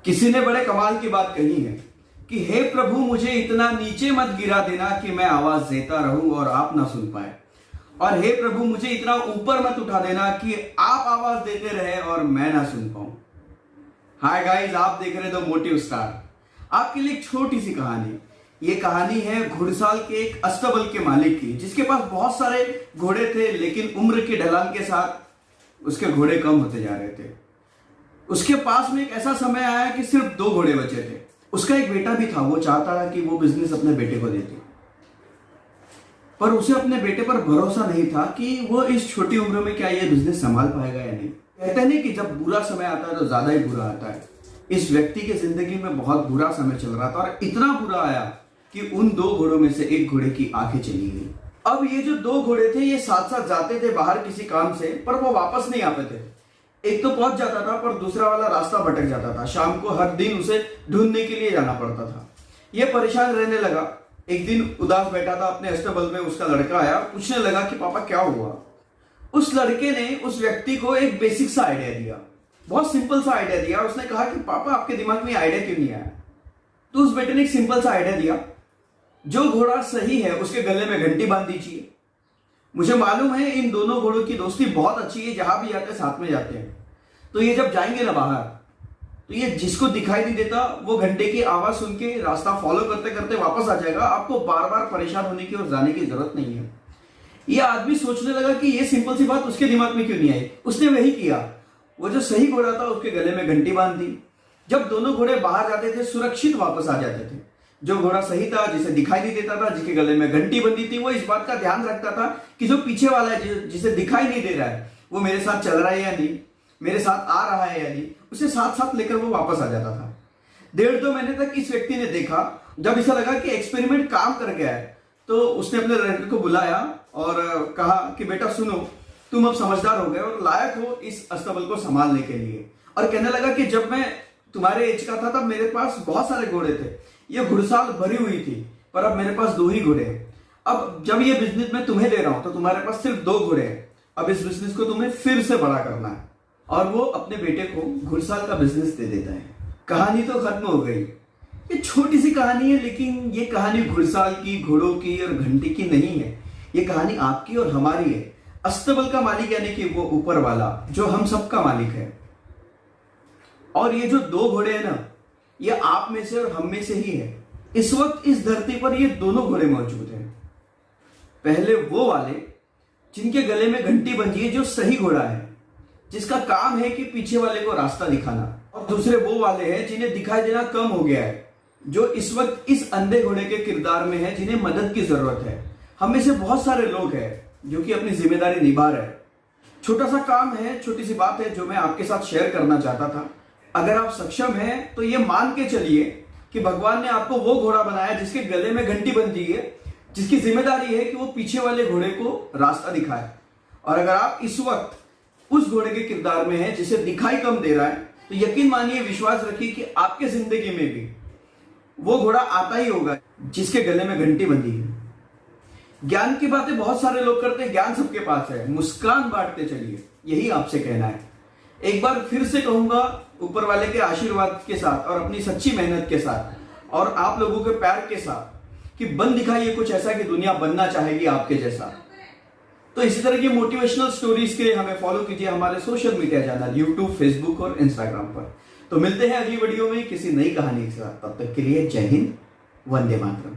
किसी ने बड़े कमाल की बात कही है कि हे प्रभु मुझे इतना नीचे मत गिरा देना कि मैं आवाज देता रहूं और आप ना सुन पाए, और हे प्रभु मुझे इतना ऊपर मत उठा देना कि आप आवाज देते रहे और मैं ना सुन पाऊं। हाय गाइस, आप देख रहे हो द मोटिव स्टार। आपके लिए एक छोटी सी कहानी। ये कहानी है घुड़साल के एक अस्तबल के मालिक की, जिसके पास बहुत सारे घोड़े थे, लेकिन उम्र के ढलान के साथ उसके घोड़े कम होते जा रहे थे। उसके पास में एक ऐसा समय आया कि सिर्फ 2 घोड़े बचे थे। उसका एक बेटा भी था। वो चाहता था कि वो बिजनेस अपने बेटे को देते, पर उसे अपने बेटे पर भरोसा नहीं था कि वो इस छोटी उम्र में क्या ये बिजनेस संभाल पाएगा या नहीं। कहते नहीं कि जब बुरा समय आता है तो ज्यादा ही बुरा आता है। इस व्यक्ति की जिंदगी में बहुत बुरा समय चल रहा था, और इतना बुरा आया कि उन 2 घोड़ों में से एक घोड़े की आंखें चली गई। अब ये जो 2 घोड़े थे ये साथ साथ जाते थे बाहर किसी काम से, पर वो वापस नहीं आते थे। एक तो पहुंच जाता था, पर दूसरा वाला रास्ता भटक जाता था। शाम को हर दिन उसे ढूंढने के लिए जाना पड़ता था। ये परेशान रहने लगा। एक दिन उदास बैठा था अपने अस्तबल में। उसका लड़का आया, पूछने लगा कि पापा क्या हुआ। उस लड़के ने उस व्यक्ति को एक बेसिक सा आइडिया दिया, बहुत सिंपल सा आइडिया दिया। उसने कहा कि पापा आपके दिमाग में आइडिया क्यों नहीं आया। तो उस बेटे ने एक सिंपल सा आइडिया दिया, जो घोड़ा सही है उसके गले में घंटी बांध दीजिए। मुझे मालूम है इन दोनों घोड़ों की दोस्ती बहुत अच्छी है, जहां भी जाते साथ में जाते हैं। तो ये जब जाएंगे ना बाहर, तो ये जिसको दिखाई नहीं देता वो घंटे की आवाज सुन के रास्ता फॉलो करते करते वापस आ जाएगा। आपको बार बार परेशान होने की और जाने की जरूरत नहीं है। ये आदमी सोचने लगा कि ये सिंपल सी बात उसके दिमाग में क्यों नहीं आई। उसने वही किया। वो जो सही घोड़ा था उसके गले में घंटी बांध दी। जब दोनों घोड़े बाहर जाते थे सुरक्षित वापस आ जाते थे। जो घोड़ा सही था, जिसे दिखाई नहीं देता था, जिसके गले में घंटी बंधी थी, वो इस बात का ध्यान रखता था कि जो पीछे वाला है, जिसे दिखाई नहीं दे रहा है, वो मेरे साथ चल रहा है या नहीं, मेरे साथ आ रहा है या नहीं। उसे साथ साथ लेकर वो वापस आ जाता था। 1.5-2 महीने तक इस व्यक्ति ने देखा। जब इसे लगा कि एक्सपेरिमेंट काम कर गया है, तो उसने अपने लड़के को बुलाया और कहा कि बेटा सुनो, तुम अब समझदार हो गए और लायक हो इस अस्तबल को संभालने के लिए। और कहने लगा कि जब मैं तुम्हारे एज का था तब मेरे पास बहुत सारे घोड़े थे, ये घुड़साल भरी हुई थी, पर अब मेरे पास 2 ही घोड़े हैं। अब जब ये बिजनेस मैं तुम्हें दे रहा हूं तो तुम्हारे पास सिर्फ 2 घोड़े हैं। अब इस बिजनेस को तुम्हें फिर से बड़ा करना है। और वो अपने बेटे को घुड़साल का बिजनेस दे देता है। कहानी तो खत्म हो गई। ये छोटी सी कहानी है, लेकिन ये कहानी घुड़साल की, घोड़ों की और घंटी की नहीं है। ये कहानी आपकी और हमारी है। अस्तबल का मालिक यानी कि वो ऊपर वाला, जो हम सबका मालिक है। और ये जो 2 घोड़े हैं ना, ये आप में से और हम में से ही है। इस वक्त इस धरती पर ये दोनों घोड़े मौजूद हैं। पहले वो वाले जिनके गले में घंटी बंधी है, जो सही घोड़ा है, जिसका काम है कि पीछे वाले को रास्ता दिखाना। और दूसरे वो वाले हैं जिन्हें दिखाई देना कम हो गया है, जो इस वक्त इस अंधे घोड़े के किरदार में है, जिन्हें मदद की जरूरत है। हम में से बहुत सारे लोग हैं जो कि अपनी जिम्मेदारी निभा रहे हैं। छोटा सा काम है, छोटी सी बात है जो मैं आपके साथ शेयर करना चाहता था। अगर आप सक्षम हैं तो ये मान के चलिए कि भगवान ने आपको वो घोड़ा बनाया जिसके गले में घंटी बंधी है, जिसकी जिम्मेदारी है कि वो पीछे वाले घोड़े को रास्ता दिखाए। और अगर आप इस वक्त उस घोड़े के किरदार में है जिसे दिखाई कम दे रहा है, तो यकीन मानिए, विश्वास रखिए कि आपके जिंदगी में भी वो घोड़ा आता ही होगा जिसके गले में घंटी बंधी है। ज्ञान की बातें बहुत सारे लोग करते हैं, ज्ञान सबके पास है। मुस्कान बांटते चलिए, यही आपसे कहना है। एक बार फिर से कहूंगा, ऊपर वाले के आशीर्वाद के साथ और अपनी सच्ची मेहनत के साथ और आप लोगों के प्यार के साथ, कि बन दिखाइए कुछ ऐसा कि दुनिया बनना चाहेगी आपके जैसा। तो इसी तरह की मोटिवेशनल स्टोरीज के लिए हमें फॉलो कीजिए हमारे social media channel YouTube, Facebook और इंस्टाग्राम पर। तो मिलते हैं अगली वीडियो में किसी नई कहानी के साथ। तब तक के लिए जय हिंद, वंदे मातरम।